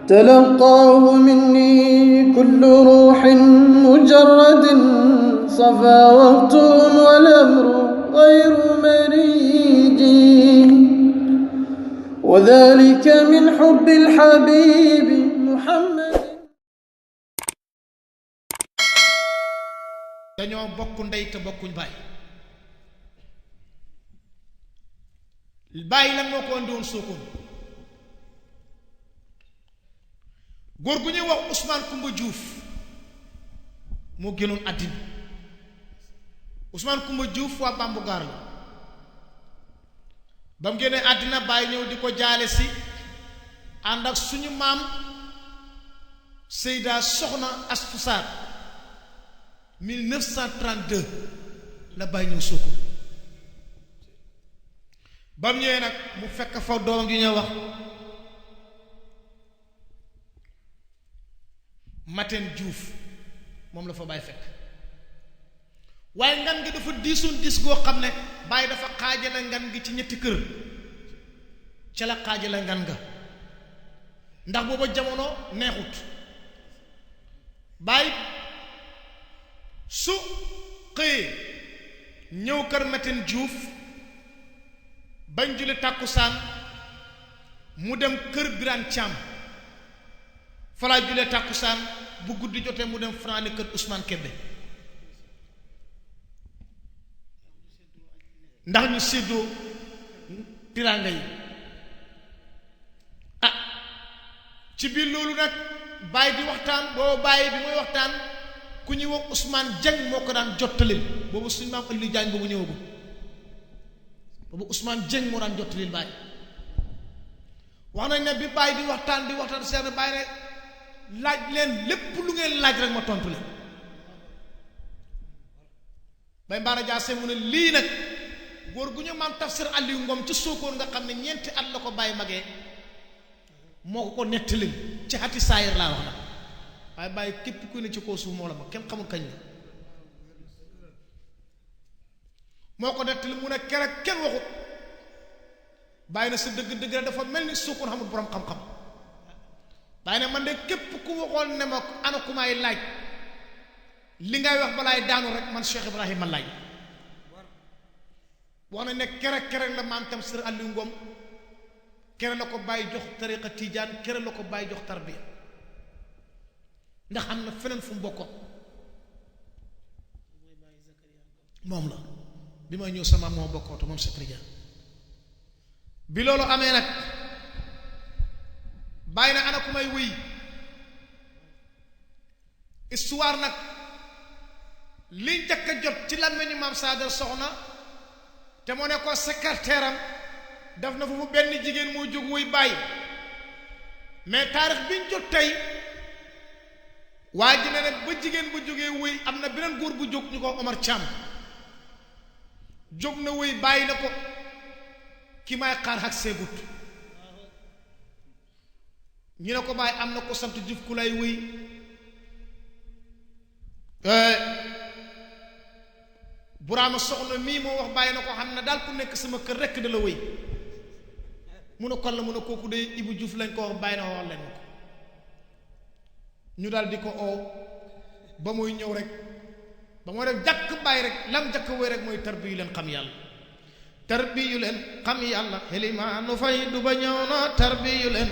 تلقاه مني كل روح مجرد صفا وقتهم والأمر غير مريج وذلك من حب الحبيب محمد. dañoo bokk ndey te bokkuñ baay. baay lan moo ko andi woon Sokone góor gu ñuy wax Ousmane Coumba Diouf moo génnoon àddina. Ousmane Coumba Diouf waa Bambougar la ba mu génnee àddina baay ñëw di ko jaale si ànd ak suñu maam Seyda Soxna Astou Sarr 1932 la baay ñëw Sokone ba mu ñëwee nag mu fekk fa doomam ju ñuy wax Mateen Diouf moom la fa baay fekk waaye ngan gi dafa diisoon diis goo xam ne baay dafa xaajale ngan gi ci ñetti kër ca la xaajale ngan ga ndax booba jamono neexut baay su xëyee ñëw kër Mateen Diouf bañ julli tàkkusaan mu dem kër Birane Thiam falaa julee tàkkusaan bu guddi jotee mu dem fanaani kër Ousmane Kébé ndax ñu séddoo tiraanga yi ci biir loolu nag baay di waxtaan boobu baay bi muy waxtaan ku ñuy wax Ousmane Dieng moo ko daan jottalil boobu suñu maam Aliou Diagne boobu ñëwagul boobu Ousmane Dieng moo daan jottalil baay wax nañ ne bi baay di waxtaan seen baay ne laaj leen lépp lu ngeen laaj rek ma tontu leen bay mbaara jaase mu ne lii nag góor gu ñu maam Tafsir Aliou Ngom ci Sokone nga xam ne ñeenti at la ko bàyyi magee moo ko nettalil ci xati saayir laa wax nag waaye bàyyi képp ku ne ci kaw suuf moo la ma kenn xamul kañ la moo ko nettali mu ne keroog kenn waxut bàyyi na sa dëgg-dëgg la dafa mel ni Sokone xamul borom xam-xam bàyyi ne man de képp ku waxoon ne ma ana ku may laaj li ngay wax balaay daanu rek man Cheikh Ibrahima laaj wax na ne keroog la maam Tafsir Aliou Ngom kere la ko bàyyi jox tariqa Tidiane kere la ko bàyyi jox tarbiya ndax am na feneen fu mu bokkoon moom la bi may ñëw sama moo bokkooto moom Cheikh Tidiane bi loolu amee nag bàyyi na ana ku may wëy histoire nag liñ njëkk a jot ci làmmiñu maam Saadar Soxna te moo ne ko secrétaire am def na foofu benn jigéen moo jóg wuy bàyyi mais taarix biñ jot tey waa ji ne ba jigéen bu jógee wuy am na beneen góor bu jóg ñu ko Omar Thiam jóg na wuy bàyyi na ko ki may xaar ak seegut ñu ne ko bàyyi am na ko sant Juuf ku lay wuy Buraama Soxna mii moo wax bàyyi na ko xam ne daal ku nekk sama kër rekk da la wëy mu ne kon la mu ne kooku de Ibu Juuf lañ ko wax bàyyi na wax leen ko ñu daal di ko oo ba muy ñëw rek ba moo def jàkk bàyyi rek lam jàkk wëy rek mooy tarbiyu leen xam yàlla tarbiyu leen xam yàlla xelimaanu fay du ba ñëw na tarbiyu leen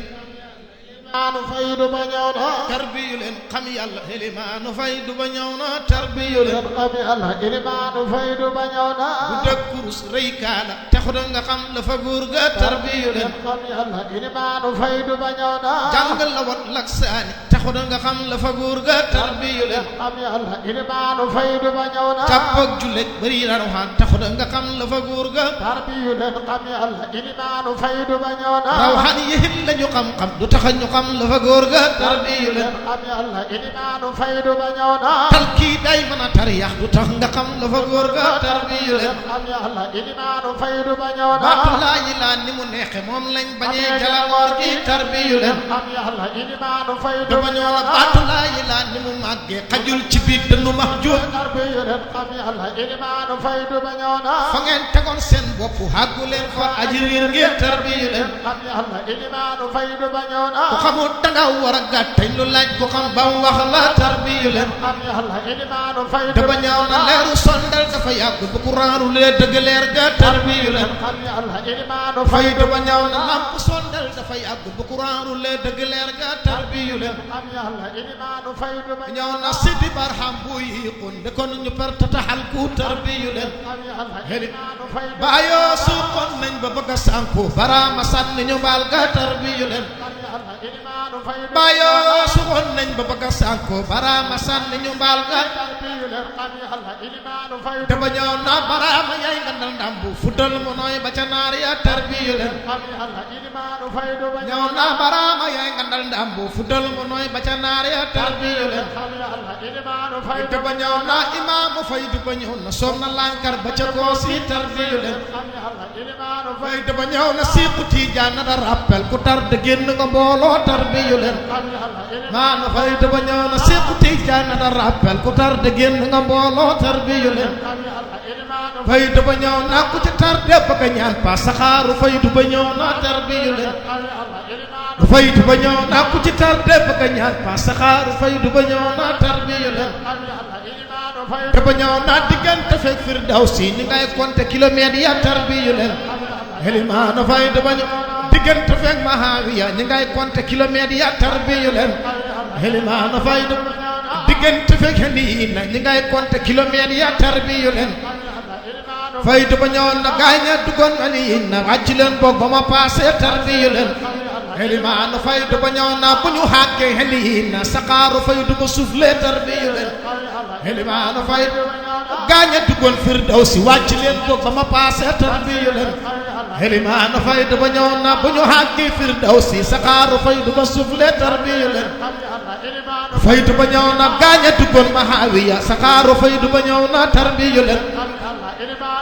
limaanu fay du ba ñëw na tarbiyu leen xam yàlla limaanu fay du ba ñëw na tarbiyu leen xam yàlla limaanu fay du ba ñëw na bu dëkk kurus rëy kaala taxuda nga xam la fa buur ga tarbiyu leen xam yàlla limaanu fay du ba ñëw na jàngal la wat lak saani taxuda nga xam la fa buur ga tarbiyu leen xam yàlla limaanu fay du ba ñëw na tàpp ak jullit bari la rawxaan taxuda nga xam la fa buur ga tarbiyu leen xam yàlla limaanu fay du ba ñëw na rawxaan yéen lañu xam-xam du tax ñu xam la fa góor ga tarbiyu leen xam yàlla limaanu fay du ba ñëw na tal kii day mën a tariyax du tax nga xam la fa góor ga tarbiyu leen xam yàlla limaanu fay du ba ñëw na baatu laa yi laa ni mu neexe moom lañ bañee jalamoor gi tarbiyu leen xam yàlla limaanu fay du dama ñëw la baatu laa yi laa ni mu màggee xajul ci biir dënnu max juum tarbiyu leen xam yàlla limaanu fay du ba ñëw na fa ngeen tegoon seen bopp xàggu leen fa aji riir ngeen tarbiyu leen xam yàlla limaanu fay du ba ñëw na ku xam xamul danga war a gàttañ lu laaj ko xam ba mu wax la tarbiyu leen am yàlla ilimaanu faydu te ba ñaaw na leeru sondal dafa yàgg bu quraanu lee dëgg leer ga tarbiyu leen am yàlla ilimaanu faydu ba ñaaw na lamp sondal dafa yàgg bu quraanu lee dëgg leer ga tarbiyu leen am yàlla ilimaanu faydu ba ñaaw na sidi barham bu yi xun de kon ñu perte taxal ku tarbiyu leen am yàlla ilimaanu faydu baayoo suuxoon nañ ba bëgg a sànku baraama sànni ñu mbaal ga tarbiyu leen am yàlla ilimaanu faydu baayoo suuxoon nañ ba bëgg a sànku baraama sànni ñu mbaal ga tarbiyu leen am yàlla ilimaanu faydu te ba ñëw na baraama yaay ngandal ndambu fuddal mu nooy ba ca naar ya tarbiyu leen am yàlla ilimaanu faydu ba ñëw na baraama yaay ngandal ndambu fuddal mu nooy ba ca naar ya tarbiyu leen am yàlla ilimaanu faydu te ba ñëw na imaamu faydu ba ñëw na soog na lànkar ba ca koosi tarbiyu leen am yàlla ilimaanu faydu ba ñëw na siiku tiijaan na da rappel ku tar de génn nga mbooloo tarbiyu leen am yàlla ilimaanu maana faydu ba ñëw na siiku tiijaan na da rappel ku tar de génn nga mbooloo tarbiyu leen am yàlla ilimaanu faydu ba ñëw na ku ci tar de bëgg a ñaan pa saxaaru faydu ba ñëw na tarbiyu leen am yàlla ilimaanu faydu ba ñëw na ku ci tar de bëgg a ñaan pa saxaaru faydu ba ñëw na tarbiyu leen am yàlla ilimaanu faydu te ba ñëw na diggante fekk Firdawsi ni ngay compter kilomètres ya tarbiyu leen helimaana faydu ba ñëw diggante fekk Mahawiya ni ngay compter kilomètres ya tarbiyu leen helimaana faydu diggante fekk Heliina ni ngay compter kilomètres ya tarbiyu leen faydu ba ñëwoon na gaaña duggoon Heliina wàcc leen boog ba ma paase tarbiyu leen helimaana faydu ba ñëwoon na bu ñu xàggee Heliina saqaaru faydu ba suuflee tarbiyu leen helimaana faydu gaaña duggoon Firdawsi wàcc leen boog ba ma paase tarbiyu leen helimaana faydu ba ñëwoon na bu ñu xàggee Firdawsi saqaaru faydu ba suuflee tarbiyu leen faydu ba ñëw na gaaña duggoon Mahawiya saqaaru faydu ba ñëw na tarbiyu leen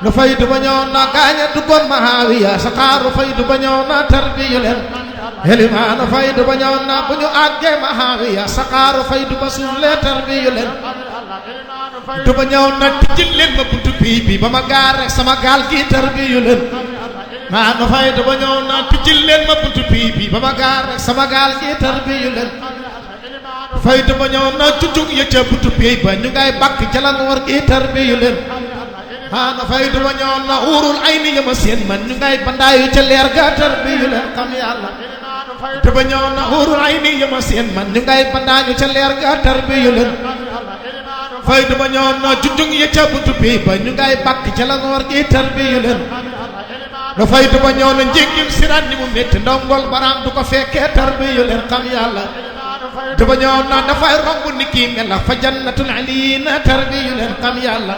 lu faydu ba ñëw na gaaña duggoon Mahawiya saqaaru faydu ba ñëw na tarbiyu leen helimaana faydu ba ñëw na bu ñu àggee Mahawiya saqaaru faydu ba suuflee tarbiyu leen du ba ñëw na tijjil leen ma buntu bii bi ba ma gaar rek sama gaal gi tarbiyu leen maana faydu ba ñëw na tijjil leen ma buntu bii bi ba ma gaar rek sama gaal gi tarbiyu leen faydu ba ñëw na jujug ya ca buntu bii ba ñu ngay bakk ca la ngoor gi tarbiyu leen maana faydu ba ñëw na uurul ay ni yama seen man ñu ngay bandaayu ca leer ga tarbiyu leen xam yàlla te ba ñëw na uurul ay ni yama seen man ñu ngay bandaayu ca leer ga tarbiyu leen faydu ba ñëw na jujug ya ca buntu bii ba ñu ngay bakk ca la ngoor gi tarbiyu leen lu faydu ba ñëw na njéggim siraat ni mu métti ndongol baraam du ko fekkee tarbiyu leen xam yàlla te ba ñëw na dafay romb ni kii melax fa jannatul aliina tarbiyu leen xam yàlla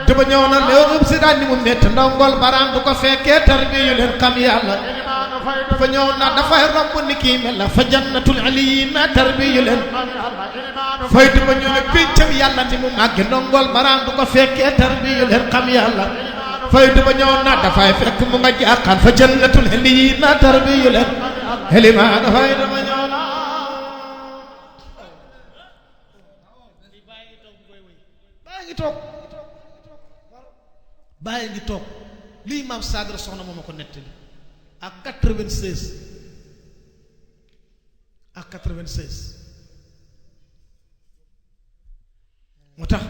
te ba ñëw na léegum siraat ni mu métti ndongol baraam du ko fekkee tarbiyu leen xam yàlla te ba ñëw na dafay romb ni kii melax fa jannatul aliina tarbiyu leen faydu ba ñëw na piccam yàlla ni mu màgge ndongol baraam du ko fekkee tarbiyu leen xam yàlla faydu ba ñëw na dafay fekk mu nga jaaxaan fa jannatul heliina tarbiyu leen helimaana faydu ba ñëw na bàyyi ngi toog lii maam Sadra soxna moom a ko nettali ak 96 moo tax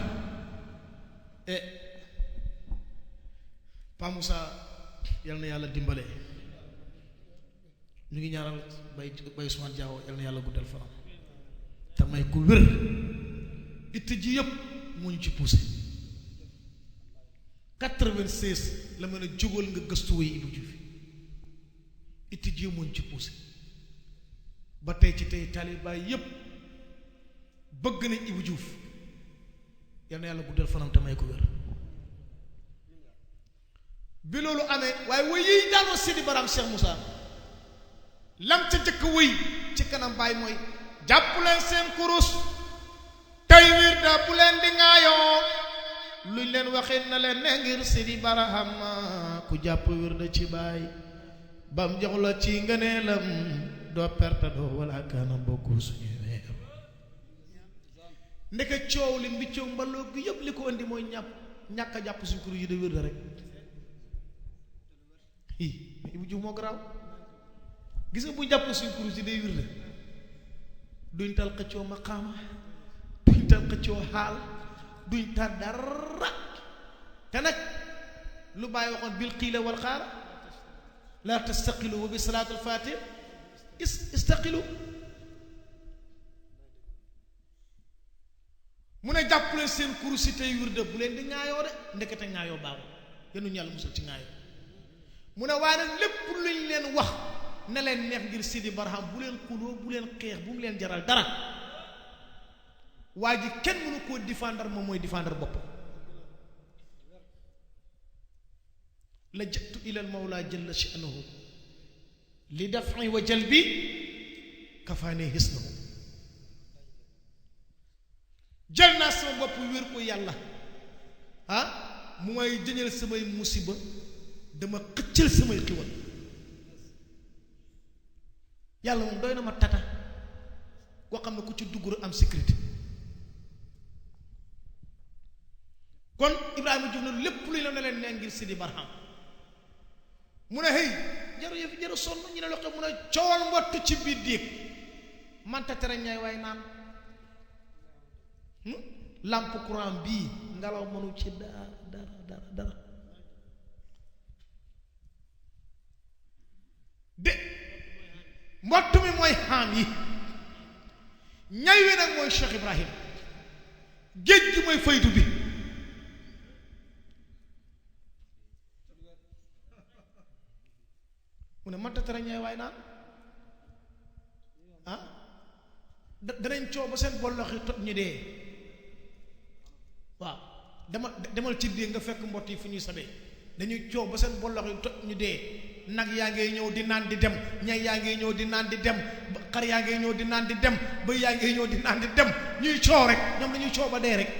Pa Moussa yal na yàlla dimbale ñu ngi ñaanal bay Ousmane Diawo yal na yàlla guddal fanam te may ko wér it ji yëpp moo ñu ci poussé 96 la mën a jógal nga gëstu way Ibou Diouf it ji moo ñu ci poussé ba tey ci tey taalibaay yëpp bëgg nañ Ibou Diouf yal na yàlla guddal fanam te may ko wér bi loolu amee waaye way yi daanoo Sidi Baram Cheikh Moussa lam ca jëkk wëy ci kanam baay mooy jàpp leen seen kurus tey wirda bu leen di ŋaayoo luñ leen waxee na leen ne ngir Sidi Baraham ku jàpp wirda ci baay bam jox la ci ngëneelam doo perte doo wala kaana bokku suñu weer ndeke coow li mbiccoo mbaloo gi yëpp li ko indi mooy ñàkk a jàpp suñ kurus yi de wirda rek Ibou Diouf moo garaaw gis nga bu jàpp suñ kurus yi day wirda duñ tal xëccoo maqaama duñ tal xëccoo xaal duñ tal dara te nag lu bàyyi waxoon bil qiila wal qaala la tastaqilu wa bi salaatul fatih istaqilu mu ne jàpp leen seen kurusi tey wirde bu leen di ŋaayoo de ndekete ŋaayoo baaxul yéen yàlla musal ci ŋaayoo mu ne waaye nag lépp luñ leen wax ne leen neex ngir Sidi Barham bu leen xuloo bu leen xeex bu mu leen jaral dara waa ji kenn mënu koo défendre moom mooy défendre boppam la jattu ilal mawla jalla sha'nuhu li daf'i wa jalbi kafaane hisnahu jël naa sama bopp wér ko yàlla mu may jëñal samay musiba dama xëccal samay xiwal yàlla moom doy na ma tata koo xam ne ku ci dugg am sécurité kon Ibrahima Diouf na lépp luy la ne leen nee ngir Sidi Barham mu ne hey jaru sonn ñu ne loxo mu ne coowal mbott ci biir déeg manta tere ñaay waaye naan lampe courant bii ngelaw mënu ci dara de mbott mi mooy xaam yi ñay wi nag mooy Cheikh Ibrahim géej gi mooy faydu bi mu ne manta tere ñaay waay naan danañ coow ba seen bolloxi toj ñu dee waaw demal ci biir nga fekk mbott yi fu ñuy sabee dañuy coow ba seen bolloxi toj ñu dee nag yaa ngay ñëw di naan di dem ñay yaa ngay ñëw di naan di dem xar yaa ngay ñëw di naan di dem bëy yaa ngay ñëw di naan di dem ñuy coow rek ñoom dañuy coow ba dee rek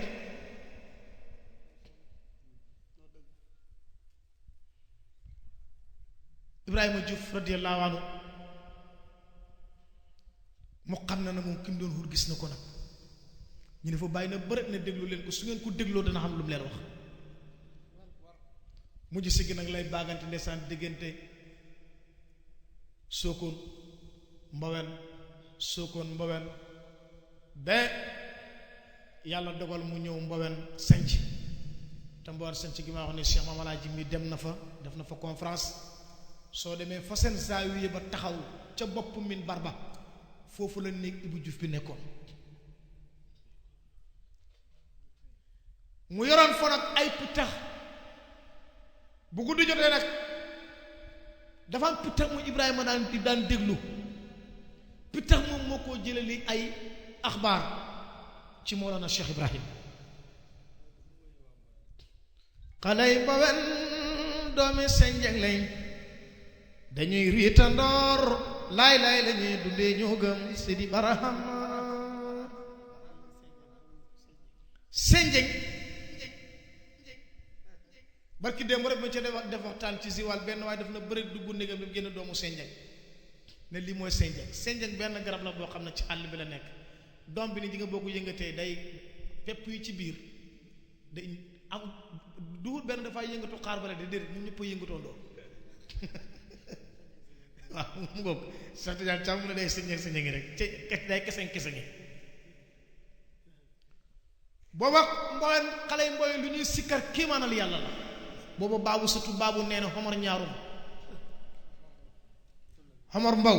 Ibrahima Diouf radiyallahu anhu mu xam na moom ki mu doon wut gis na ko nag ñu ne fa bàyyi na bërët ne déglu leen ko su ngeen ko dégloo dana xam lu mu leen wax mujj si gi nag lay baagante ndeysaan diggante Sokone Mbawen ba yàlla dogal mu ñëw Mbawen sanc te Mbawen sanc gi ma wax ne Cheikh Mame Alhaji mi dem na fa def na fa conférence soo demee fa seen zaawiya ba taxaw ca bopp min barba foofu la néeg Ibou Diouf bi nekkoon mu yoroon fa nag ay pittax bu guddi jotee nag dafa am pittax mu Ibrahima daan déglu pittax moom moo koo jële li ay axbaar ci Mawlana Cheikh Ibrahim xaley Mbawen doomi senjeng lañ dañuy riitandoor laay lañuy dundee ñoo gëm Sidi Barham senjeng barki démb rek ma ca def waxtaan ci siwal benn waaye daf na bëri dugg néegam bi génn doomu senjeng ne lii mooy senjeng benn garab la boo xam ne ci àll bi la nekk doom bi ni ji nga boo ko yëngatee day pepp yi ci biir day am duhut benn dafay yëngatu xaar bale de déedéet ñun ñëpp a yëngatoo ndoo waaw mu ngoog sax daal càmm ne day senjeng rek ci day kese ngi booba Mbawen xale yi Mbawen lu ñuy sikkar kiimaanal yàlla la booba baabu surtout baabu nee na xomar ñaarum xomar mbaw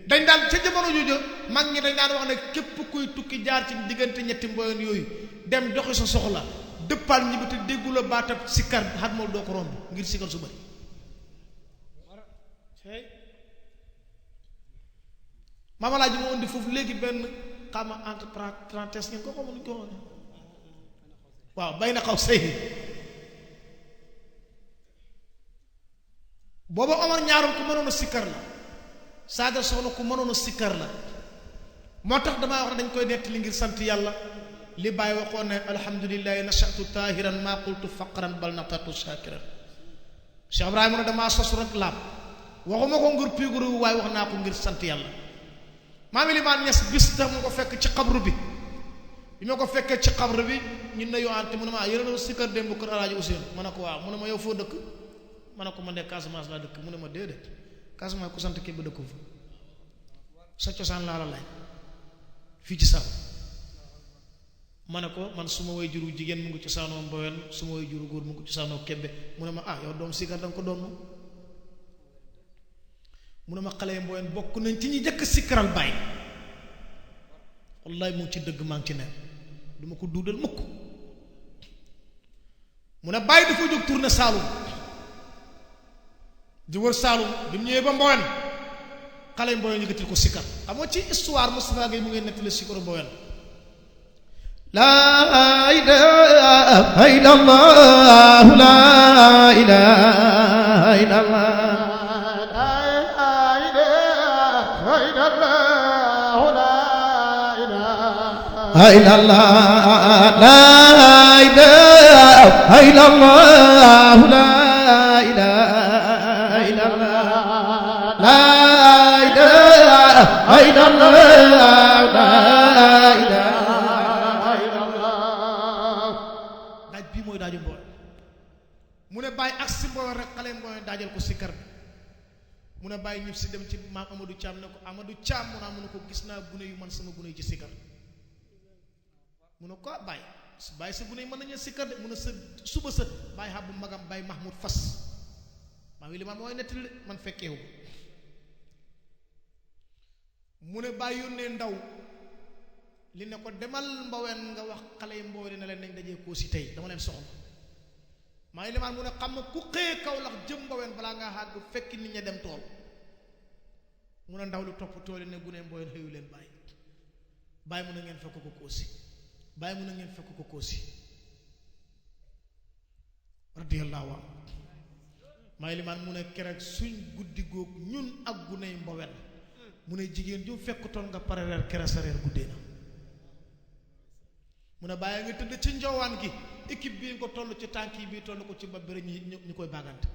dañ daan ca jamono jooju mag ñi dañ daan wax ne képp kuy tukki jaar ci diggante ñetti Mbawen yooyu dem doxi sa soxla dëppaal ñi bi te déggu la baatab sikkar xat moom doo ko romb ngir sikkar su bari Mame Alhaji moo indi foofu léegi benn xama entre parenthèse ngeen ko xamuñ ko waaw bay na xaw sëy booba Omar ñaarum ku mënoon a sikkar la Sadio Soxna ku mënoon a sikkar la moo tax damaa wax ne dañ koy nettali ngir sant yàlla li Baay waxoon ne alhamdulillahi nashatu tahiran maa qultu faqran bal natatu shakiran Cheikh Ibrahima ne damaa sos rek laab waxuma ko ngir piiguru waaye wax naa ko ngir sant yàlla maam Ilimaan Ñas bis tax mu ko fekk ci xabru bi ma ko fekkee ci xabru bi ñun na yoante mu ne ma yéen a sikkar démb kër Alaaji Ousseynou ma ne ko waaw mu ne ma yow foo dëkk ma ne ko man de Casamance laa dëkk mu ne ma déedéet Casamance ku sant kii ba dëkku fa sa cosaan laa la laaj fii ci Saalum ma ne ko man suma way juru jigéen mu ngi cosaanoo Mbowen suma way juru góor mu ngi cosaanoo Kebbe mu ne ma yow doom sikar danga ko doon mu ne ma xale yi Mbowen bokk nañ ci ñi jëkk sikkaral Baay wallaay mu ngi ci dëgg maa ngi ci ne duma ko duudal mukk mu ne Baay dafa jóg tourné Saalum di wër Saalum bi mu ñëwee ba Mbowen xale yi Mbowen yëkkatil ko sikkar xam nga ci histoire Moustapha Gueye mu ngeen nettali sikkaru Mbowen laa ilaaha illallaah laa ilaaha illallaah لا إله إلا الله لا إله إلا الله لا إله إلا الله لا إله إلا الله لا إله إلا الله daaj bii mooy daaju Mbowen mu ne bàyyi ak si Mbowen rek xale Mbowen daajal ko sikkar bi mu ne bàyyi ñëpp si dem ci maam Amadou Thiam ne ko Amadou Thiam mu ne ko gis naa gune yu man sama gune yi ci sikkar mu ne ko bàyyi sa gune yi mën nañu sikkar de mu ne sa suba sa bàyyi xab bu magam bàyyi Mahmoud Fas maa ngi li ma mooy nettali de man fekkeewu mu ne bàyyi yónnee ndaw li ne ko demal Mbowen nga wax xale yi Mbowen ne leen nañ dajee koo si tey dama leen soxla maa ngi limaan mu ne xam nga ku xëyee Kawlax jëm Mbowen balaa ngaa xàgg fekki nit ña dem tool mu ne ndaw lu topp tool yi ne gune Mbowen xëyu leen bàyyi mu ne ngeen fekk ko koosi bàyyi mu ne ngeen fekk ko koosi radiyallahu anhu maa ngi limaan mu ne keroog suñ guddi góog ñun ak gune Mbowen mu ne jigéen ju fekkutoon nga pare reer kere sa reer guddee na mu ne bàyyi nga tëdd ci njowaan gi équipe bii nga ko toll ci tànk yi bii toll ko ci bopp bi rek ñu koy bàggante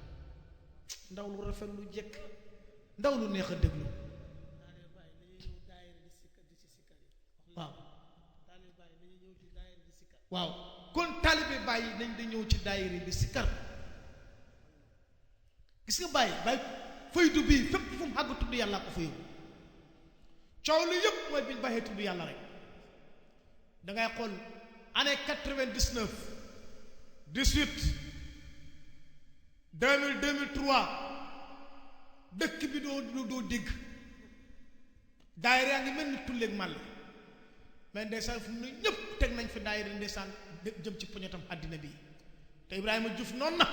ndaw lu rafet lu jekk ndaw lu neex a déglu waaw kon taalibe bàyyi nañ da ñëw ci daayira bi sikkar gis nga bàyyi faydu bii fépp fu mu àgg tudd yàlla ko fa yóbbu coow lu yëpp mooy biñ bàyyee tudd yàlla rek dangay xool année 99 18 2000 2003 dëkk bi doo dégg daayira yaa ngi mel ni tulleeg màlle mais ndeysaan fu mu ne ñëpp teg nañ fi daayira ndeysaan jëm ci poñetam àddina bi te Ibrahima Diouf noonu na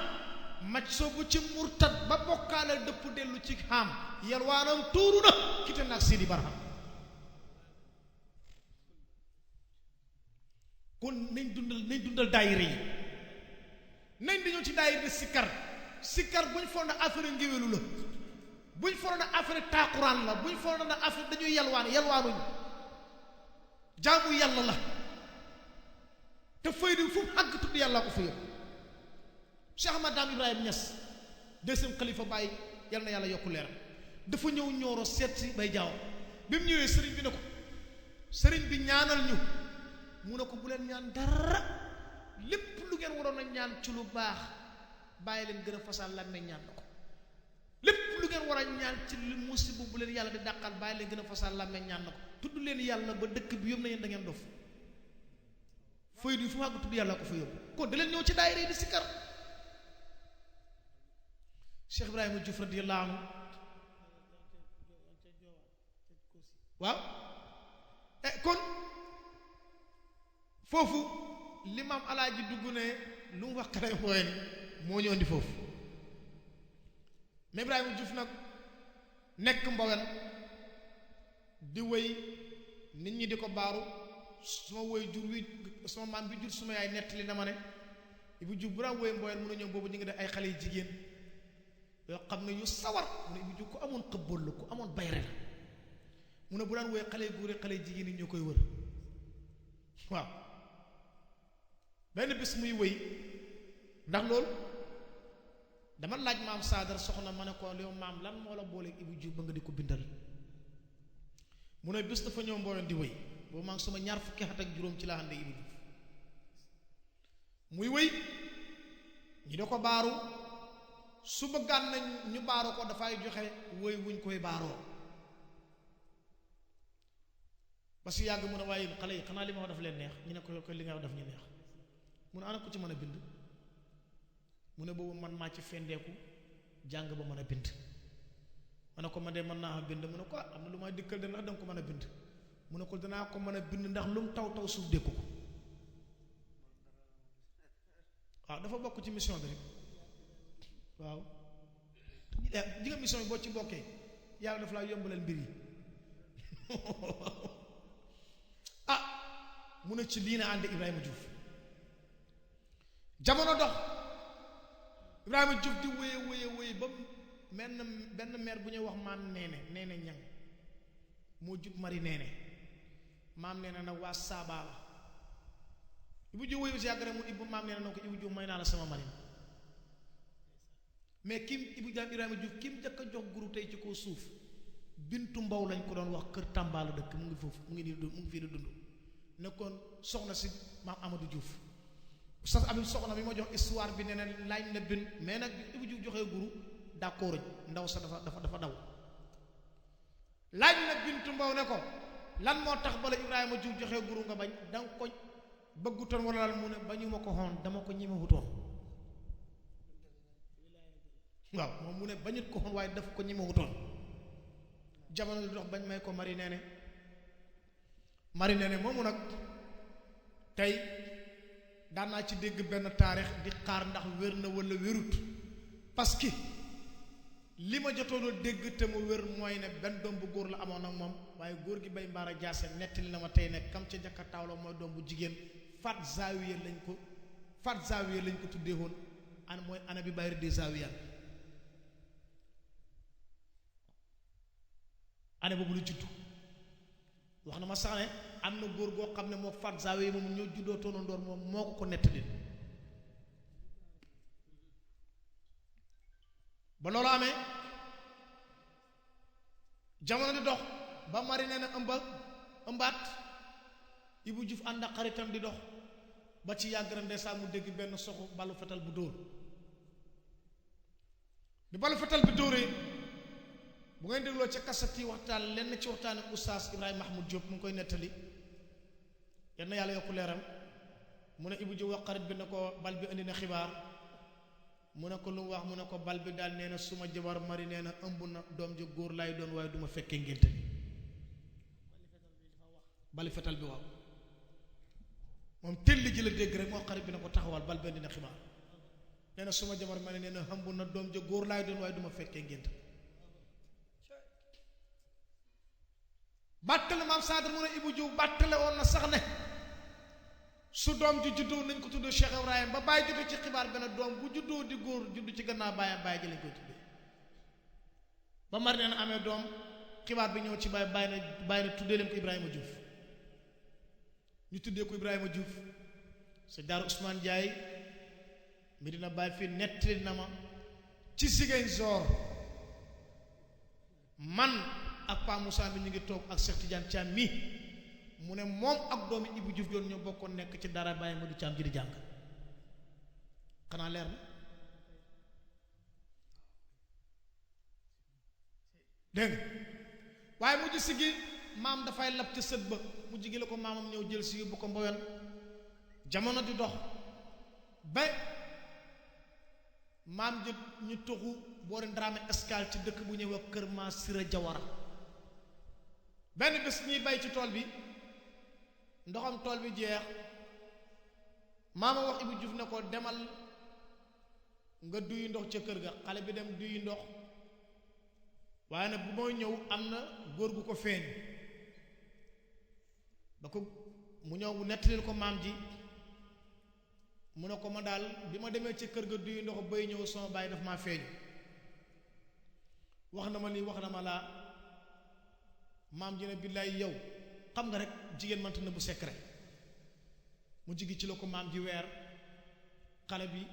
mac soobu ci murtad ba bokkaale dëpp dellu ci xam yalwaanam tuuru na kite naag Sidi Barham kon nañ dundal daayira yi nañ dañoo ci daayira bi sikkar buñ foog na affaire ngéwélu la buñ foog na affaire taakuraan la buñ foog na affaire dañuy yalwaanuñ jaamu yàlla la te faydu fu mu àgg tudd yàlla ko fa yëpp Cheikh Ahmad Dame Ibrahima Niass deuxième xalifa Baye yal na yàlla yokku leeram dafa ñëw ñooro seet si bay jaaw bi mu ñëwee sëriñ bi ne ko sëriñ bi ñaanal ñu mu ne ko bu leen ñaan dara lépp lu ngeen waroon a ñaan ci lu baax bàyyi leen gën a fasal làmmeñ ñaan na ko lépp lu ngeen war a ñaan ci lu musiba bu leen yàlla di dàqal bàyyi leen gën a fasal làmmeñ ñaan na ko tudd leen yàlla ba dëkk bi yóbbu na yéen da ngeen dof faydu fu mu àgg tudd yàlla ko fa yóbbu kon da leen ñëw ci daayira yi di sikkar Cheikh Ibrahima Diouf radiyallahu anhu waaw kon foofu li maam alaaji dugg ne lu mu wax xale Mbowen moo ñu andi foofu mais Ibrahima Diouf nag nekk Mbowen di wéy nit ñi di ko baaru suma woy jur wi suma maam bi jur suma yaay nettali na ma ne Ibu Diouf bu daan woy Mbowen mun a ñëw boobu ñu ngi def ay xale yu jigéen yoo xam ne yu sawar mu ne Ibu Diouf ku amoon xëbbal la ku amoon bayre la mu ne bu daan woy xale yu góor xale yu jigéen yi ñoo koy wër waaw benn bis muy wéy ndax loolu dama laaj maam Saadar soxna ma ne ko yow maam lan moo la booleeg Ibu Diouf ba nga di ko bindal mu ne bis dafa ñëw Mbowen di wéy boobu maa ngi sama ñaar fukki at ak juróom ci laa ànd Ibu Diouf muy wéy ñi da ko baaru su bëggaan nañ ñu baaru ko dafay joxe wéy wuñ koy baaroo parce que yàgg mu ne waaye xale yi xanaa li ma wax daf leen neex ñu ne ko li nga wax daf ñu neex mu ne ana ko ci mën a bind mu ne boobu man maa ci fendeeku jàng ba mën a bind ma ne ko man de mën naa bind mu ne ko am na lu may dikkal de ndax danga ko mën a bind mu ne ko danaa ko mën a bind ndax lu mu taw taw suuf dékku ko waaw dafa bokk ci mission bi rek waaw ji nga mission bi boo ci bokkee yàlla dafa laa yombalal mbir yi ah mu ne ci lii na ànd Ibrahima Diouf jamono dox Ibrahima Diouf di wéye ba benn mère bu ñuy wax maam neene ñang moo jut mari neene maam neene nag waa saabaa la Ibu Diouf wéyu si yàgg rek mu Ibu maam neene na ko Ibu Diouf may naa la sama mari mais kim Ibu Jaam Ibrahima Diouf kim njëkk a jox guru tey ci kaw suuf bintu mbaw lañ ko doon wax kër Tamba la dëkk mu ngi foofu mu ngi fii di dund nekkoon soxna si maam Amadou Diouf sax abim soxna bi ma jox histoire bi nee na laaj na bin mais nag Ibu Diouf joxee guru d'accord ndaw sa dafa daw laaj na bintu mbaw ne ko lan moo tax bala Ibrahima Diouf joxee guru nga bañ danga ko bëggutoon wala lan mu ne bañu ma ko xoon dama ko ñemewutoon waaw moom mu ne bañut ko xoon waaye dafa ko ñemewutoon jamono di dox bañ may ko mari neene moomu nag tey daan naa ci dégg benn taarix di xaar ndax wér na wala wérut parce que li ma jotoon a dégg te mu wér mooy ne benn doom bu góor la amoon ak moom waaye góor gi bay mbaara jaase nettali na ma tey ne kam ca jakka taawla mooy doom bu jigéen Fat Zawiya lañ ko tuddee woon an mooy ana bi bàyyi de Zawiya année boobu lu juddu wax na ma sax ne am na góor goo xam ne moo Fat Zawiya moom ñoo juddoo toonandoor moom moo ko nettali ba loolu amee jamono di dox ba mari nee na ëmbaat Ibu Diouf ànd ak xaritam di dox ba ci yàgg na ndeysaan mu dégg benn soxu balu fetal bu dóor bi balu fetal bi dóoree bu ngeen dégloo ca kaset yi waxtaan lenn ci waxtaani oustaz Ibrahima Mahmoud Diop mu ngi koy nettali yenn yàlla yokku leeram mu ne Ibu Diouf wax xarit bi ne ko bal bi indi na xibaar mu ne ko lu mu wax mu ne ko bal bi daal nee na suma jabar mari nee na ëmb na doom ji góor laay doon waaye duma fekkee ngénte bi bali fetal bi waaw moom telli ji la dégg rek moo xarit bi ne ko taxawal bal bi indi na xibaar nee na suma jabar mari nee na ëmb na doom ji góor laay doon waaye duma fekkee ngénte bàttale maam Sadar mu ne Ibu Diouf bàttale woon na sax ne su doom ji juddoo nañ ko tudd Cheikh Ibrahima ba bàyyi jotee ci xibaar benn doom bu juddoo di góor juddu ci gannaaw bàyyam bàyyi ji lañ koy tuddee ba mari nee na amee doom xibaar bi ñëw ci bàyyi na tuddee leen ko Ibrahima Diouf ñu tuddee ko Ibrahima Diouf sa daaru Ousmane Ndiaye Medina Baye fii nettali na ma ci Ziguinchor man ak Pa Moussa bi ñu ngi toog ak Cheikh Tidiane Thiam mi mu ne moom ak doomi Ibu Diouf yoon ñoo bokkoon nekk ci dara Baye Modou Thiam ji di jàng xanaa leer na dégg nga waaye mujj si gi maam dafay lab ci sët ba mujj gi la ko maamam ñëw jël si yóbbu ko mboyoon jamono di dox ba maam ji ñu toxu boori Ndramé Escale ci dëkk bu ñëw ak Kër Ma Sira Jawara benn bés ñuy bay ci tool bi ndoxam tool bi jeex maama wax Ibu Diouf ne ko demal nga duy ndox ca kër ga xale bi dem duy ndox waaye nag bu mooy ñëw am na góor gu ko feeñ ba ko mu ñëw mu nettalil ko maam ji mu ne ko ma daal bi ma demee ci kër ga duy ndox bay ñëw sama baay daf maa feeñ wax na ma lii wax na ma laa maam ji ne billaay yow xam nga rek jigéen mënta na bu secret mu jigi ci la ko maam ji weer xale bi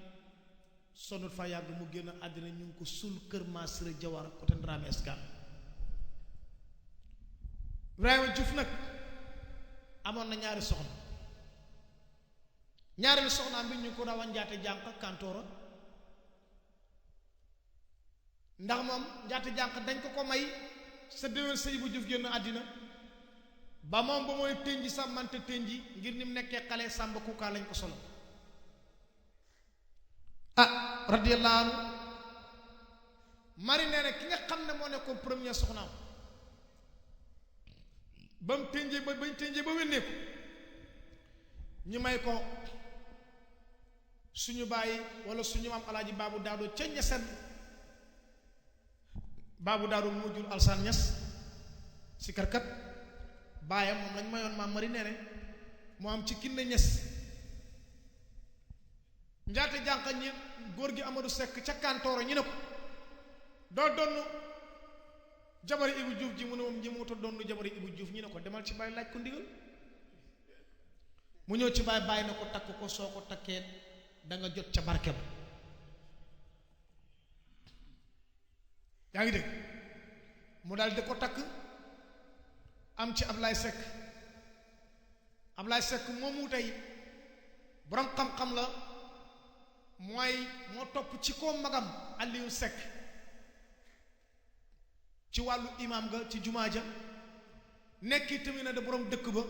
sonut fa yàgg mu génn àddina ñu ngi ko sul Kër Ma Sira Jawara côté Ndramé Escale Ibrahima Diouf nag amoon na ñaari soxna ñaareelu soxnaam bi ñu ko daa njaate jànq kantoora ndax moom njaate jànq dañ ko may sa déwén sa Ibu Diouf génn àddina ba moom ba mooy tënji sàmmante tënji ngir ni mu nekkee xale sàmba kukaa lañ ko solo radiyallahu anhu mari nee na ki nga xam ne moo nekkoon premier soxnaam ba mu tënjee ba bañ tënjee ba wénneeku ñu may ko suñu bàyyi wala suñu maam alaaji baabu daadoo ca ñeseen baabu daadoo moo jur alsaan ñes si karkat baayam moom lañ mayoon maam mari nee ne moo am ci kinne ñes njaate jànq ñi góor gi Amadou Seck ca kantooro ñu ne ko doo donn jabari Ibu Juuf ji mu ne moom ñi mu ta donn jabari Ibu Juuf ñu ne ko demal ci baay laaj ko ndigal mu ñëw ci baay bàyyi na ko takk ko soo ko takkee da nga jot ca barke ba yaa ngi dégg mu daal di ko takk am ci Ablaye Seck moomu tey borom xam-xam la mooy moo topp ci koo magam Aliou Seck ci wàllu imam nga ci jumaa ja nekki tamit na da borom dëkk ba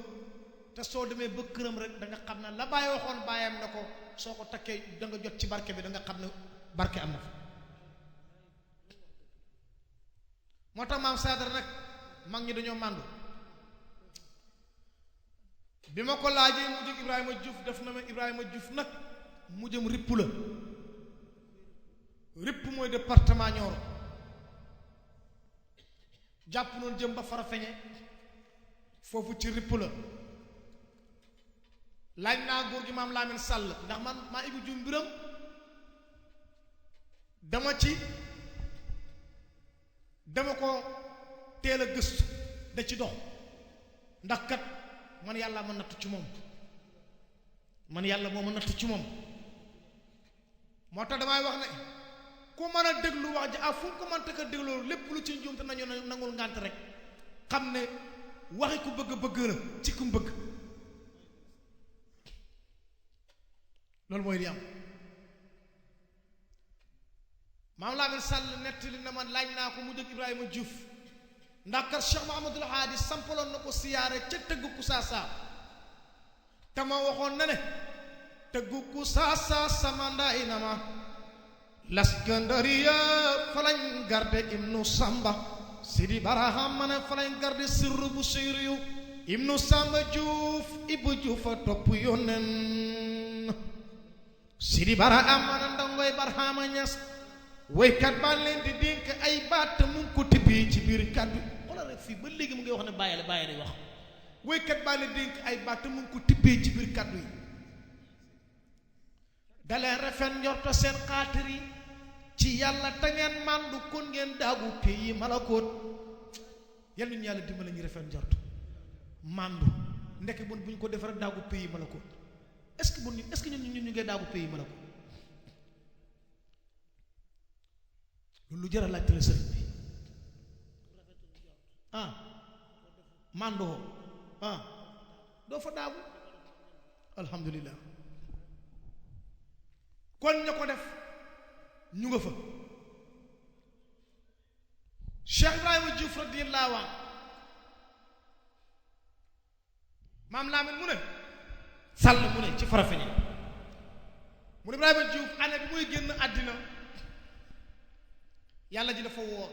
te soo demee ba këram rek da nga xam ne la bàyyi waxoon bàyyam na ko soo ko takkee da nga jot ci barke bi da nga xam ne barke am na fa moo tax maam Saadara nag mag ñi dañoo màndu bi ma ko laajee mu jóg Ibrahima Diouf def na ma Ibrahima Diouf nag mu jëm ripp la ripp mooy département Nioro jàpp noonu jëm ba Farafeñe foofu ci ripp la laaj naa góor gi maam Lamine Sall ndax man maa Ibu Diouf mbiram dama ko teel a gëstu da ci dox ndax kat man yàlla ma natt ci moom moo tax damay wax ne ku mën a déglu wax ji fu ko mën taka dégloo lépp lu ci njuum te nañu nangul ngànt rek xam ne waxi ku bëgg la ci ku bëgg loolu mooy li am maam Lamine Sall nettali na man laaj naa ko mu jóg Ibrahima Diouf ndax kat Cheikh Mahamadul Haadi sampaloon na ko siyaare ca tëggu Kusaasa te ma waxoon na ne tëggu Kusaasa sama ndaay na ma Laskandariya fa lañ garde Ibnu Samba Sidi Baraham ma ne fa lañ garde sirru bu siriyu Ibnu Samba Diouf Ibu Diouf a topp yónnen Sidi Baraham ma ne ndongoy Barhama Ñas woykat baa leen di dénk ay baat mu ngi ko tibbee ci biir kàddu xoolal rek fii ba léegi mu ngi wax ne bàyyi day wax woykat baa leen dénk ay baat mu ngi ko tibbee ci biir kàddu yi daleen rafet njorto seen xaatir yi ci yàlla te ngeen màndu kon ngeen daagu pays malakoot yal nañu yàlla dimbali ñu rafet njorto màndu ndekk bu ñu ko defar daagu pays malakoot est-ce que ñun ñu ngay daagu pays malakoot lu jar a laaj tele sëriñ bi màndoo doo fa daagu alhamdulillah kon ña ko def ñu nga fa Cheikh Ibrahima Diouf radiyallahu anhu maam Lamine mu ne Sall mu ne ci Farafeñe mu ne Ibrahima Diouf année bi muy génn àddina yàlla ji dafa woor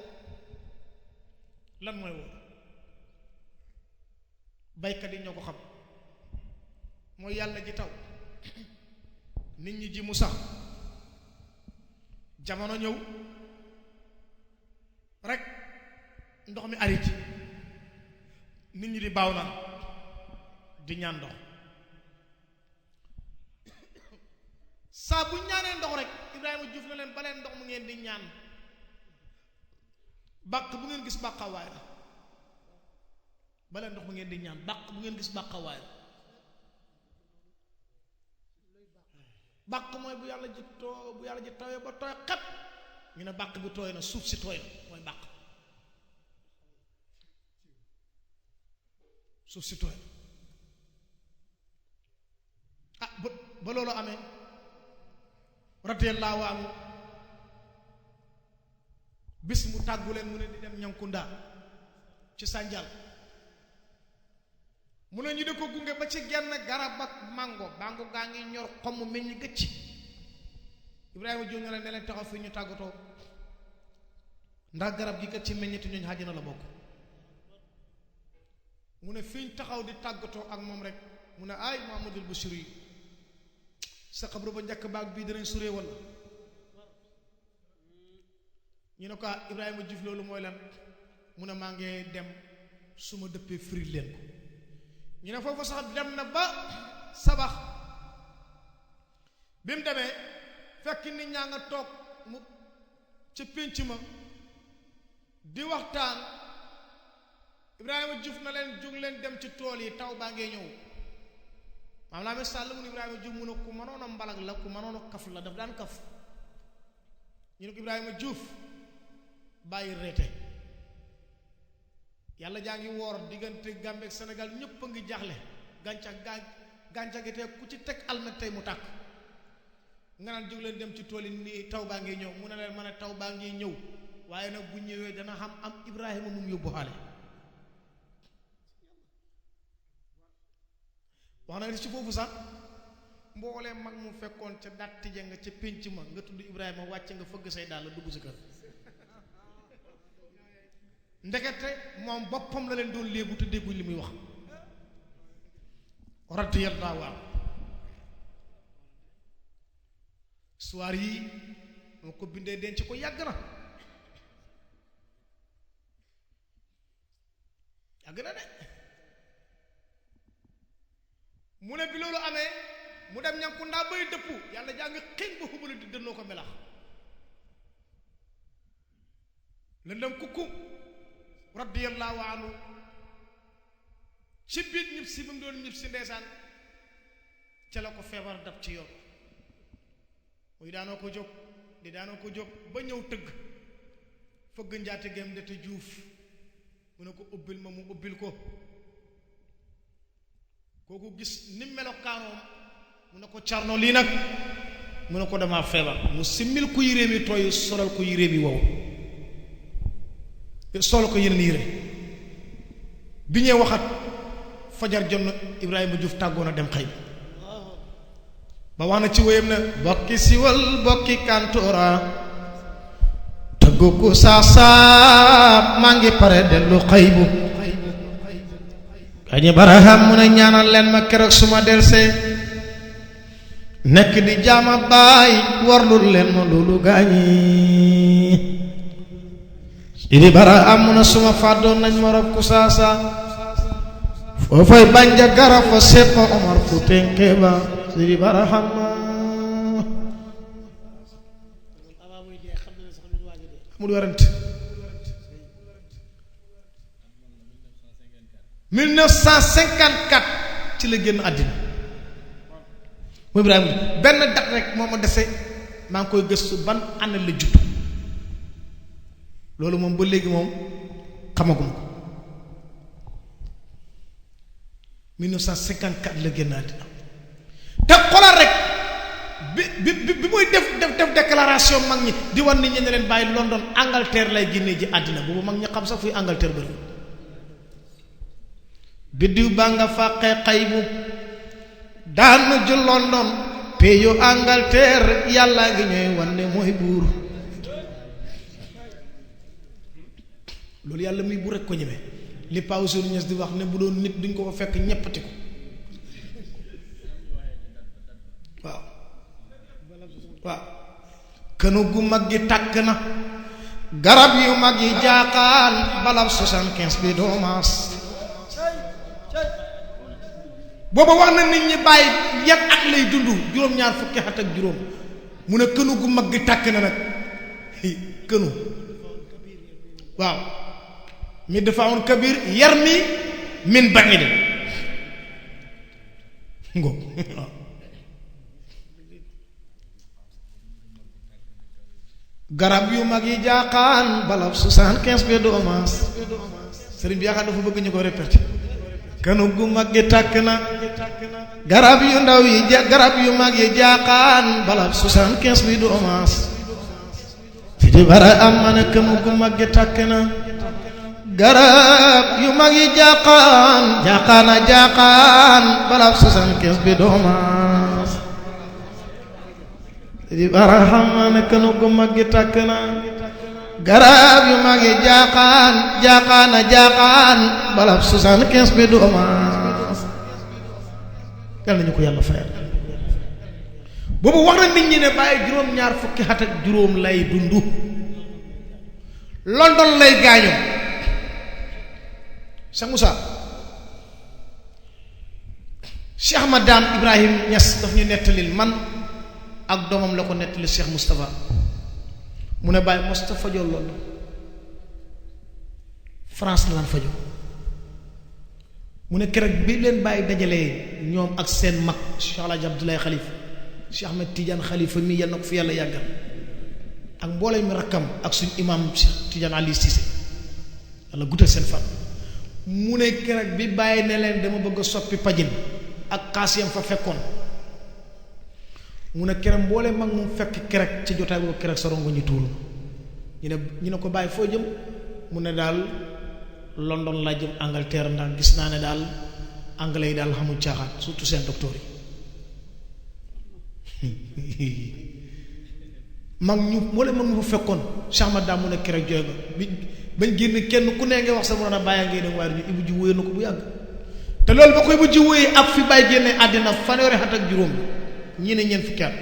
lan mooy woor baykat yi ñoo ko xam mooy yàlla ji taw nit ñi ji mu sax jamono ñëw rek ndox mi arrêté nit ñi di baaw naan di ñaan ndox saa bu ñaanee ndox rek Ibrahima Diouf na leen baleen ndox mu ngeen di ñaan bàq bu ngeen gis bàqawaay la baleen ndox mu ngeen di ñaan bàq bu ngeen gis bàqawaay la bàq mooy bu yàlla ji tooyee ba tooy xat ñu ne bàq bi tooy na suuf si tooy na mooy bàq suuf si tooy na ba loolu amee radiyallahu anhu bis mu tàggu leen mu ne di dem Ñankunda ci Sànjal mu ne ñu di ko gunge ba ci genn garab ak mango gaa ngi ñor xomm meññ gëcc. Ibrahima jóg na leen ne leen taxaw fii ñu tàggatoo ndax garab gi kat ci meññeeti ñooñu àjjana la bokk. mu ne fi ñu taxaw di tàggatoo ak moom rek mu ne ay Muhammadul Basiir yi sa xabru ba njëkk baag bii danañ suree wala ñu ne ko Ibrahima Diouf loolu mooy lan mu ne maa ngi dem su ma dëppee firi leen ko ñu ne foofu sax dem na ba sabax bi mu demee fekk nit ñaa nga toog mu ca pénc ma di waxtaan Ibrahima Diouf na leen jóg leen dem ci tool yi taw baa ngee ñëw maam laa me sàll mu ne Ibrahima Diouf mu ne ku mënoon a mbalag la ku mënoon a kaf la daf daan kaf ñu ne ko Ibrahima Diouf bàyyi reete yàlla jaa ngi woor diggante Gambie ak Sénégal ñëpp a ngi jaaxle gàncax gi tey ku ci teg almet tey mu tàkk nga naan jóg leen dem ci tool yi nii taw baa ngi ñëw mu ne leen ma ne taw baa ngi ñëw waaye nag bu ñëwee dana am Ibrahima mu yóbbu xaale wax na ci foofu sax mboolee mag mu fekkoon ca datti ja nga ca pénc ma nga tudd Ibrahima wàcc nga fëgg say daal la dugg si kër ndekete moom boppam la leen doon léebu te dégguñ li muy wax radiyallahu anhu soir yi moo ko bindee denc ko yàgg na de mu ne bi loolu amee mu dem ñanku ndaa bay dëpp yàlla jaa ngi xiñ ba xubali di dënnoo ko melax lëndëm kukku radiyallahu anhu ci biir ñib si bi mu doon ñib si ndeysaan ca la ko feebar dab ci yoon muy daanoo ko jóg ba ñëw tëgg fëgg njaatigéem ndete Juuf mu ne ko ubbil ma mu ubbil ko kooku gis ni melokaanoom mu ne ko Carno lii nag mu ne ko dama feebar mu simmil ko yére mi tooy solal ko yére mi wow solal ko yeneen yére bi ñee waxat fajar jot na Ibrahima Diouf tàggoon a dem xëy ba wax na ci wéyam na bokki siwal bokki kantoora tëggu ko saasaab maa ngi pare dellu xëy bu kañi baraham mu ne ñaanal leen ma keroog suma delsee nekk di jaama baay warlul leen ma loolu gaañi idi baraham mu ne suma fàddoon nañ ma rob ku saasa foofay banja gara fa seppa Omar fu tenke ba idi baraham amul warante 1954 ci la génn àddina mu Ibrahima benn dat rek moo ma dese maa ngi koy gëstu ban année la judd loolu moom ba léegi moom xamagum ko 1954 la génn àddina te xoolal rek bi muy def déclaration mag ñi di wan nit ñi ne leen bàyyi London Angleterre lay génnee ji àddina boobu mag ñi xam sax fuy Angleterre bëri biddiw baa nga fàqee xaybu daanu ju London peyu Angleterre yàlla ngi ñooy wanne mooy buur loolu yàlla muy buur rek ko ñeme li Paa Ousseynou Niass di wax ne bu doon nit duñ ko fa fekk ñeppati ko waaw kënu gu mag gi tàkk na garab yu mag yi jaaxaan balab 75 bi doomaas booba wax na nit ñi bàyyi yan at lay dund juróom-ñaar fukki at ak juróom mu ne kënu gu mag gi tàkk na nag kënu waaw mi dafa amoon kabir yar mi min bañi ngo garab yu mag yi jaaxaan balab 75 bi doomaas sëriñ bi yaakaar dafa bëgg ñu ko répété kanu gu mag gi tàkk na garab yu ndaw yi garab yu mag yi jaaxaan balab 75 bi doomaas fi di bara am ma ne kanu gu mag gi tàkk na garab yu mag yi jaqaan jaqaana jaqaan balab 75 bi doomaas di baraxam ne kanu gu mag gi tàkk na garab yu mag yi jaqaan jaqaana jaqaan balab 75 bi doomaas yal nañu ko yàlla fayal boobu wax na nit ñi ne bàyyi juróom-ñaar fukki at ak juróom lay dundu London lay gaañoo Cheikh Moussa Cheikh Ahmad Dame Ibrahim Niass daf ñu nettalil man ak doomam la ko nettali Cheikh Moustapha mu ne bàyyi Moustapha fajoo London France la lan fajoo mu ne keroog bi leen bàyyi dajalee ñoom ak seen mag Cheikh Alhaji Abdoulaye Khalifa Cheikh Ahmed Tidiane Khalifa mi yal na ko fi yàlla yàggal ak mboolem mi rakkam ak suñu imam Cheikh Tidiane Ali Cissé yàlla guddal seen fan mu ne keroog bi bàyyi ne leen dama bëgg a soppi pajin ak xaas yam fa fekkoon mu ne keroog mboolem mag mu fekk keroog ci jotaay boobu keroog sa rongo ñu tuuru ñu ne ko bàyyi foo jëm mu ne daal London laa jëm Angleterre ndax gis naa ne daal anglais yi daal xamul caaxaan surtout seen docteur yi mag ñu moo leen mag ñu fa fekkoon Cheikh Ahmad Dame mu ne keroog jooy nga bi bañ génn kenn ku ne nga wax sa moroom a bàyyi ngay dem waaye ñu Ibou ji wóoyee na ko bu yàgg te loolu ba koy Ibou ji wóoyee ak fi bàyyi génne àddina fanweeri at ak juróom ñii ne ñeent fukki at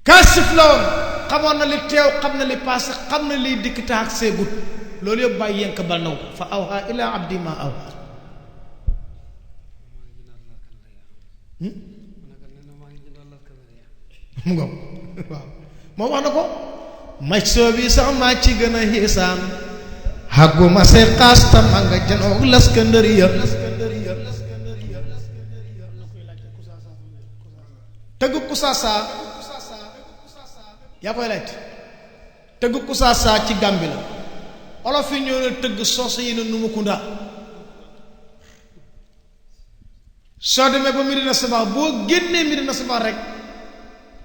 kaasif la woon xamoon na li teew xam na li passé xam na liy dikk taak seegut loolu yëpp bàyyi yenk bal naw ko fa awha ila abdi ma awha mu ngo waaw moom wax na ko maj soo bi sax maa ci gën a xiisaan xagguma see xaasta ma nga janoog laskandariya tëgg kusaasa yaa koy laaj tëgg kusaasa ci Gàmbi la olof yi ñoo ne tëgg soos yi ne Numukunda soo demee ba Medina Sabakh boo génnee Medina Sabakh rek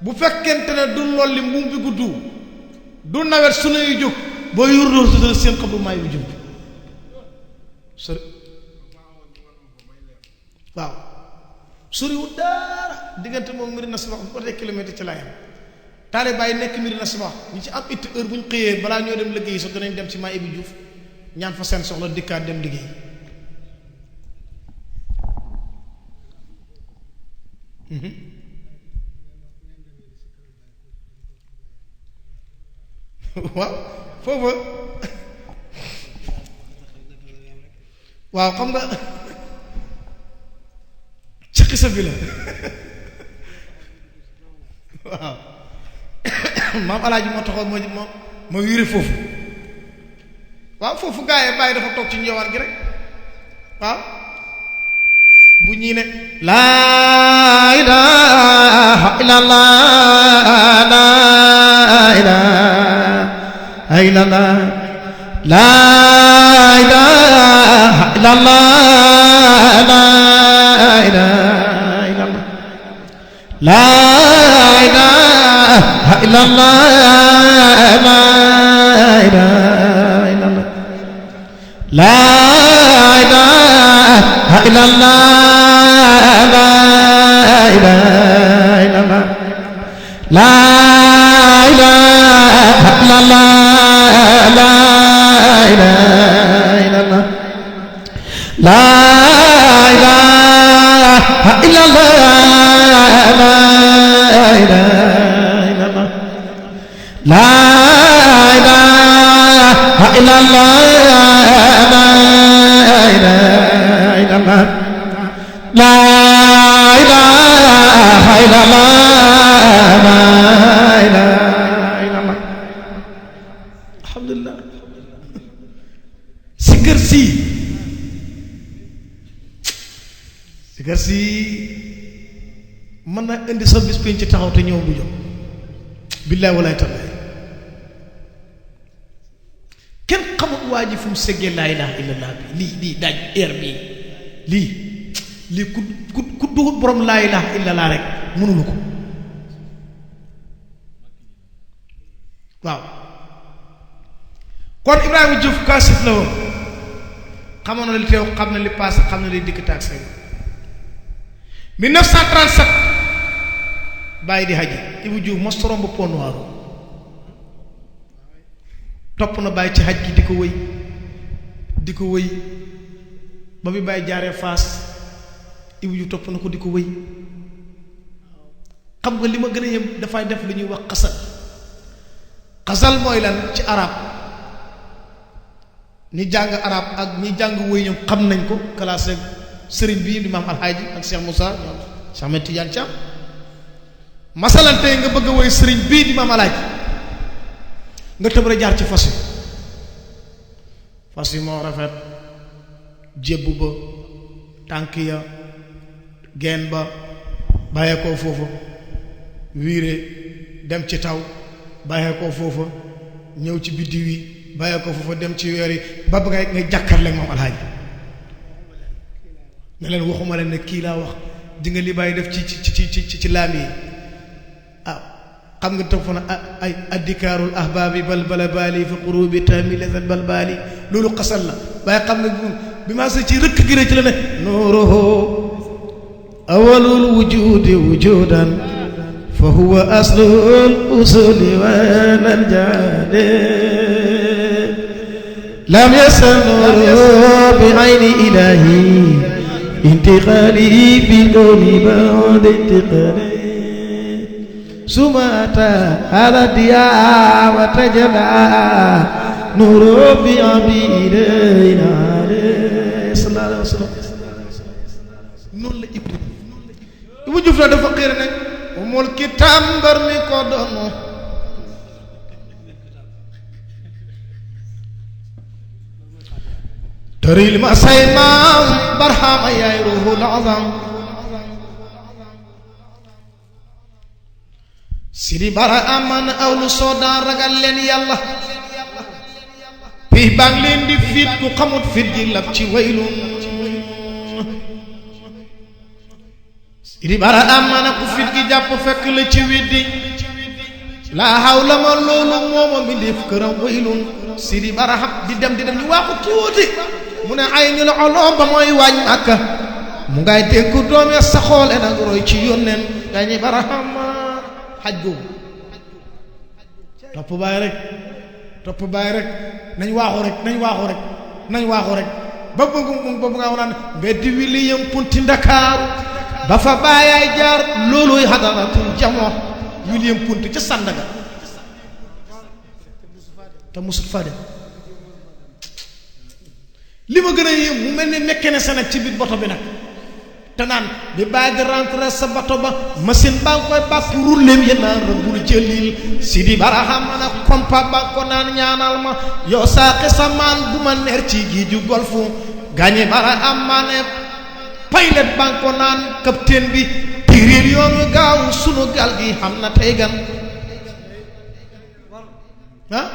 bu fekkente ne du lolli mbuum bi guddu du nawet su nuy jóg boo yurdóor tutal seen xabru maay bu jub sori waaw soriwul dara diggante moom Medina Sabakh bu ko kilomètre ci laayam taalibaay nekk Medina Sabakh ñu ci am it heure bu ñu xëyee balaa ñoo dem liggéey sax danañ dem ci maa Ibi Diouf ñaan fa seen soxla dikkaat dem liggéey waaw foofa waaw xam nga ci xisa bi la waaw maam alaaji moo taxoon moo wiire foofu waaw foofu gaa yi bàyyi dafa toog ci njowaan gi rek waaw bu ñii ne laa ilaaha illallah laa ilaaha illallah laa ilaaha illallah laa ilaaha illallah laa ilaaha illallah laa ilaaha illallah laa ilaaha illallah alhamdulillah sikar si mën naa indi sa bis pénc ci taxaw te ñëw bu jóg billaay walaay tallaay kenn xamut waa ji fu mu seggee laa ilaaha illallah bi lii daaj air bi lii ku dugut borom laa ilaaha illallah rek mënulu ko waaw kon Ibrahima Diouf kaasif la woon xamoon na li teew xam na li passé xam na li dikk taag say 1937 bàyyi di haji Ibou Diouf mos romb Pont Noir topp na bàyyi ci haj gi di ko wëy ba bi bàyyi jaaree Faas Ibou Diouf topp na ko di ko wëy xam nga li ma gën a yëm dafay def lu ñuy wax xasal mooy lan ci arab ñi jàng arab ak ñi jàng wëy ñoom xam nañ ko classe sëriñ bii di maam alxaaji ak Cheikh Moussa ñoom Cheikh Ahmed Tidiane Thiam masalan tey nga bëgg a wëy sëriñ bii di maam alxaaji nga tëb rek jaar ci fas yi moo rafet jébbu ba tànk ya geen ba bàyyeekoo foofu wiire dem ci taw bàyyeekoo foofa ñëw ci biddiw yi bàyyeekoo foofa dem ci weer yi ba ba nga jàkkarleeg moom alxaaji ne leen waxuma leen ne kii laa wax di nga li bàyyi def ci laam yi ah xam nga toog fa na ay addikaarul ahbaabi balbala baali fa qurubi taami lazat balbaali loolu xasal la waaye xam nga bi maa sa ci rëkk gi ci la ne nuuruhu awalul wujudi wujudan fa huwa aslul usuli wal jaade lam yasal nuuruhu bi ayni ilahi intiqali bi qawli ba'd intiqali sumata ala diya wa tajalla nuru bi abidina sallallahu alaihi wasallam noonu la Ibou Diouf la dafa xëy nag umul kitam mbar mi ko doonu tëril ma say maam barhama yaay ruhul azam sidi bara aman awlu soodaan ragal leen yàlla pii baa ngi leen di fit ku xamut fit ji lab ci waylun sidi bara aman ku fit gi jàpp fekk la ci widdi laa hawla ma loolu mooma mi def këram waylun sidi bara xam di dem ñu waaxu tuuti mu ne ay ni la olom ba mooy waañ Makka mu ngay dékku doom ya sa xoole nag roy ci yónneen gaa ñi bara xam xaj googu topp bàyyi rek nañ waaxu rek ba bëgg nga wax naan mbeddi William Punti Ndakaaru ba fa bàyyaay jaar looluy xadaratul jamo William Punti ca Sandaga te musut fa dem li ma gën a yéem mu mel ni nekkee ne sa nag ci biir boto bi nag te naan bi bàyyi di rentré sa bato ba machine baa ngi koy bàkk rulleem yéen naan rëbbul jëlil Sidi Barahama nag kompa baa ko naan ñaanal ma yow saaqi sa maan bu ma neer ci gii ju golfu gaañi Barahama ne pilot baa ngi ko naan capitaine bi tiril yoonu gaaw sunu gal gi xam na tey gan ah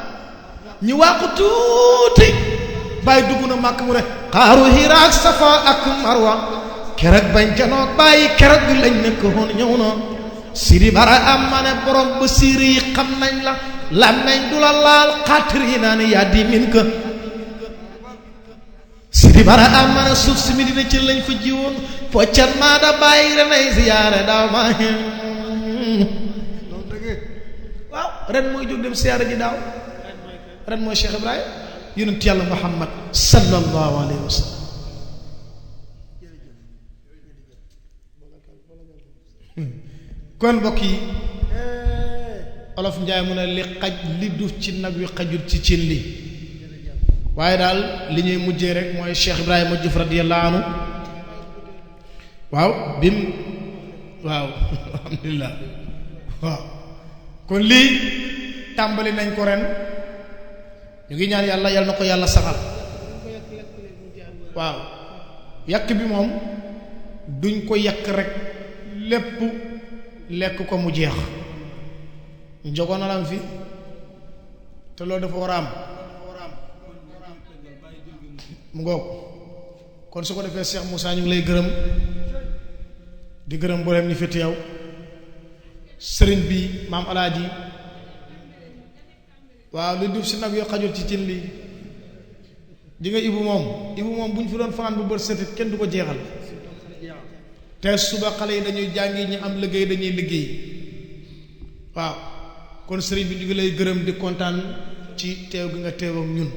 ñu waaxu tuuti bàyyi dugg na màkk mu ne xaaru Hira ak Safa ak Marwa keroog bañ janoog bàyyi keroog bi lañ nekk woon ñëw na Sidi Barahama ne borom ba siiri yi xam nañ la lam nañ du la laal xaatir yi naa ne yaa di min ka Sidi Barahama ne suuf si mi dina ci lañ fa jiwoon foccat maa da bàyyi renay ziyaare daaw maa waaw ren mooy jóg dem siyaare ji daaw ren mooy Cheikh Ibrahima yonent yàlla Muhammad sallallahu alayhi wa sallam kon mbokk yi olof njaay mu ne li xaj li du ci nag wi xajul ci cin li waaye daal li ñuy mujjee rek mooy Cheikh Ibrahima Diouf radiyallahu anhu waaw bim waaw alhamdulillah waaw kon lii tàmbali nañ ko ren ñu ngi ñaan yàlla na ko yàlla saxal waaw yàq bi moom duñ ko yàq rek lépp lekk ko mu jeex njogoon na lam fi te loolu dafa war a am mu ngoog kon su ko defee Cheikh Moussa ñu ngi lay gërëm di gërëm mboolem ñi fi teew sëriñ bi maam alaaji waaw li duf si nag yoo xajul ci cin li di nga ibu moom bu ñu fi doon fanaan bu bët setit kenn du ko jeexal te suba xale yi dañuy jàngi ñi am liggéey dañuy liggéey waaw kon sëriñ bi ñu ngi lay gërëm di kontaan ci teew gi nga teew ak ñun